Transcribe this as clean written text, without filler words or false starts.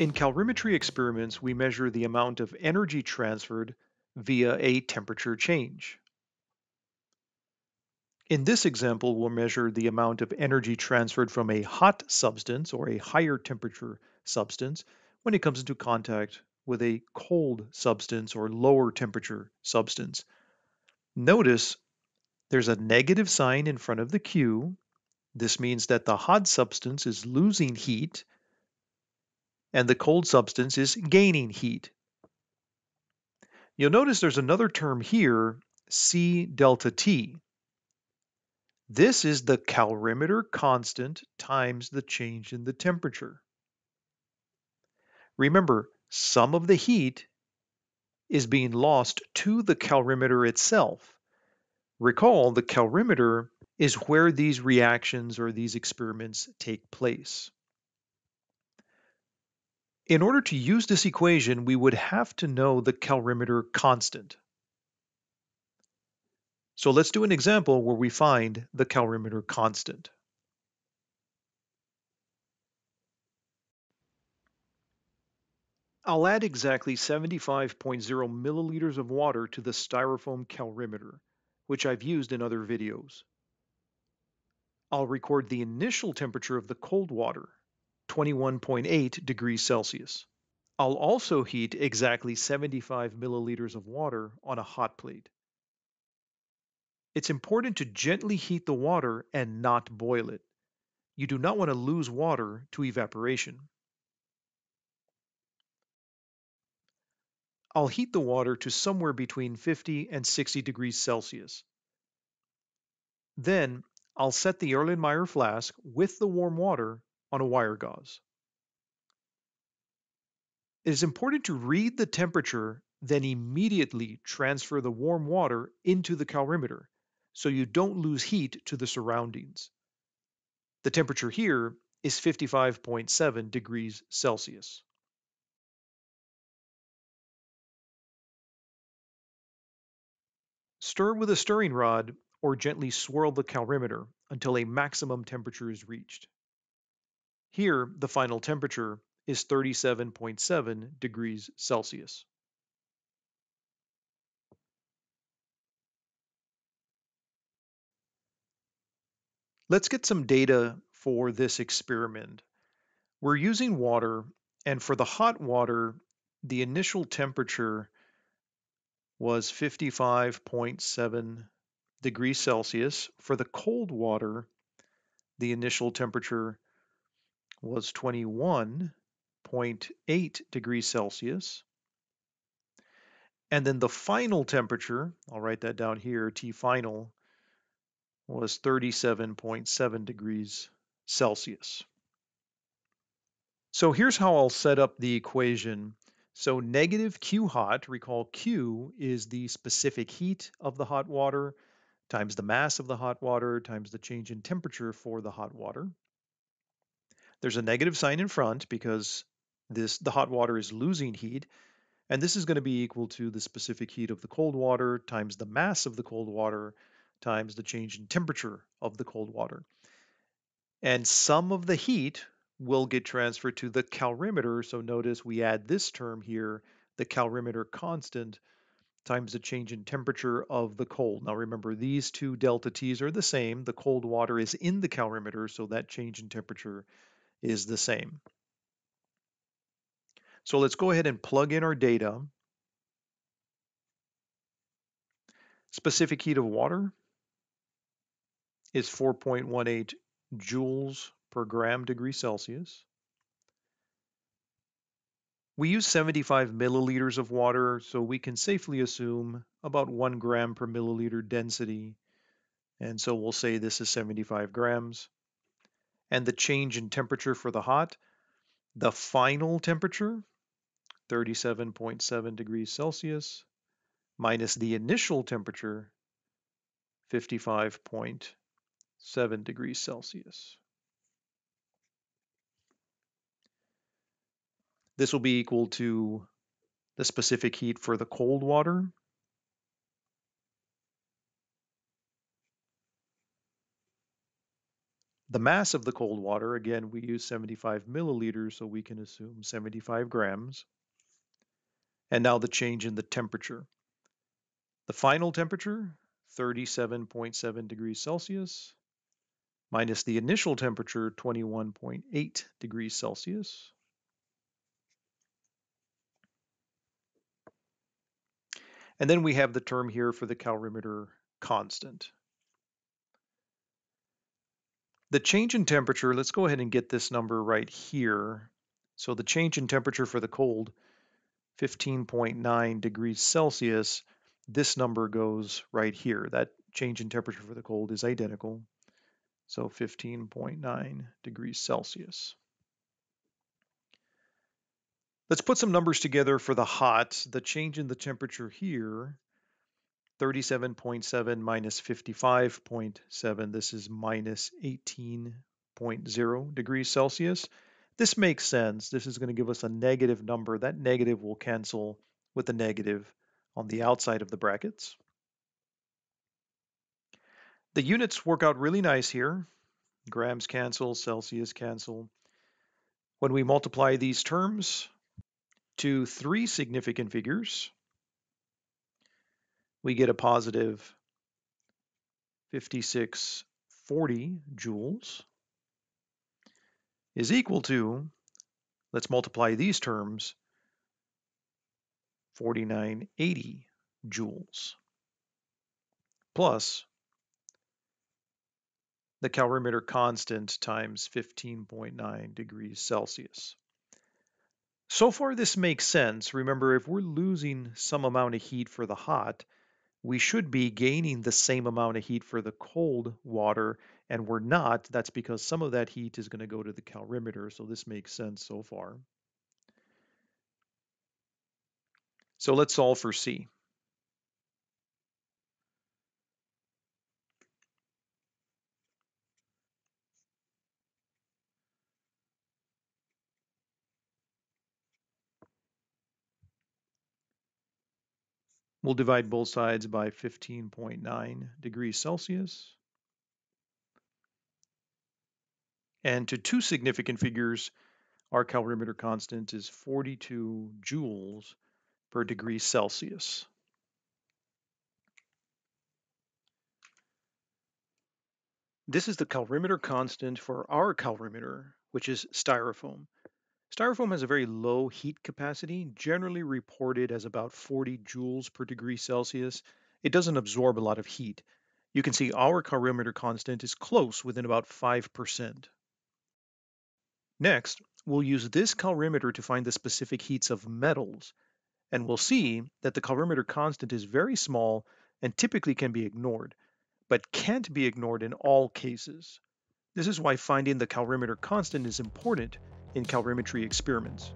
In calorimetry experiments, we measure the amount of energy transferred via a temperature change. In this example, we'll measure the amount of energy transferred from a hot substance or a higher temperature substance when it comes into contact with a cold substance or lower temperature substance. Notice there's a negative sign in front of the Q. This means that the hot substance is losing heat and the cold substance is gaining heat. You'll notice there's another term here, C delta T. This is the calorimeter constant times the change in the temperature. Remember, some of the heat is being lost to the calorimeter itself. Recall, the calorimeter is where these reactions or these experiments take place. In order to use this equation, we would have to know the calorimeter constant. So let's do an example where we find the calorimeter constant. I'll add exactly 75.0 milliliters of water to the styrofoam calorimeter, which I've used in other videos. I'll record the initial temperature of the cold water, 21.8 degrees Celsius. I'll also heat exactly 75 milliliters of water on a hot plate. It's important to gently heat the water and not boil it. You do not want to lose water to evaporation. I'll heat the water to somewhere between 50 and 60 degrees Celsius. Then I'll set the Erlenmeyer flask with the warm water on a wire gauze. It is important to read the temperature, then immediately transfer the warm water into the calorimeter so you don't lose heat to the surroundings. The temperature here is 55.7 degrees Celsius. Stir with a stirring rod or gently swirl the calorimeter until a maximum temperature is reached. Here, the final temperature is 37.7 degrees Celsius. Let's get some data for this experiment. We're using water, and for the hot water, the initial temperature was 55.7 degrees Celsius. For the cold water, the initial temperature was 21.8 degrees Celsius. And then the final temperature, I'll write that down here, T final, was 37.7 degrees Celsius. So here's how I'll set up the equation. So negative Q hot, recall Q is the specific heat of the hot water times the mass of the hot water times the change in temperature for the hot water. There's a negative sign in front because the hot water is losing heat, and this is going to be equal to the specific heat of the cold water times the mass of the cold water times the change in temperature of the cold water. And some of the heat will get transferred to the calorimeter. So notice we add this term here, the calorimeter constant times the change in temperature of the cold. Now remember, these two delta T's are the same. The cold water is in the calorimeter, so that change in temperature is the same. So let's go ahead and plug in our data. Specific heat of water is 4.18 joules per gram degree Celsius. We use 75 milliliters of water, so we can safely assume about 1 gram per milliliter density. And so we'll say this is 75 grams. And the change in temperature for the hot, the final temperature, 37.7 degrees Celsius, minus the initial temperature, 55.7 degrees Celsius. This will be equal to the specific heat for the cold water, The mass of the cold water, again, we use 75 milliliters, so we can assume 75 grams. And now the change in the temperature. The final temperature, 37.7 degrees Celsius, minus the initial temperature, 21.8 degrees Celsius. And then we have the term here for the calorimeter constant. The change in temperature, let's go ahead and get this number right here. So the change in temperature for the cold, 15.9 degrees Celsius. This number goes right here. That change in temperature for the cold is identical. So 15.9 degrees Celsius. Let's put some numbers together for the hot. The change in the temperature here, 37.7 minus 55.7, this is minus 18.0 degrees Celsius. This makes sense. This is going to give us a negative number. That negative will cancel with the negative on the outside of the brackets. The units work out really nice here. Grams cancel, Celsius cancel. When we multiply these terms to 3 significant figures, we get a positive 5640 joules is equal to, let's multiply these terms, 4980 joules plus the calorimeter constant times 15.9 degrees Celsius. So far this makes sense. Remember, if we're losing some amount of heat for the hot, we should be gaining the same amount of heat for the cold water, and we're not. That's because some of that heat is going to go to the calorimeter, so this makes sense so far. So let's solve for C. We'll divide both sides by 15.9 degrees Celsius. And to 2 significant figures, our calorimeter constant is 42 joules per degree Celsius. This is the calorimeter constant for our calorimeter, which is styrofoam. Styrofoam has a very low heat capacity, generally reported as about 40 joules per degree Celsius. It doesn't absorb a lot of heat. You can see our calorimeter constant is close, within about 5%. Next, we'll use this calorimeter to find the specific heats of metals, and we'll see that the calorimeter constant is very small and typically can be ignored, but can't be ignored in all cases. This is why finding the calorimeter constant is important in calorimetry experiments.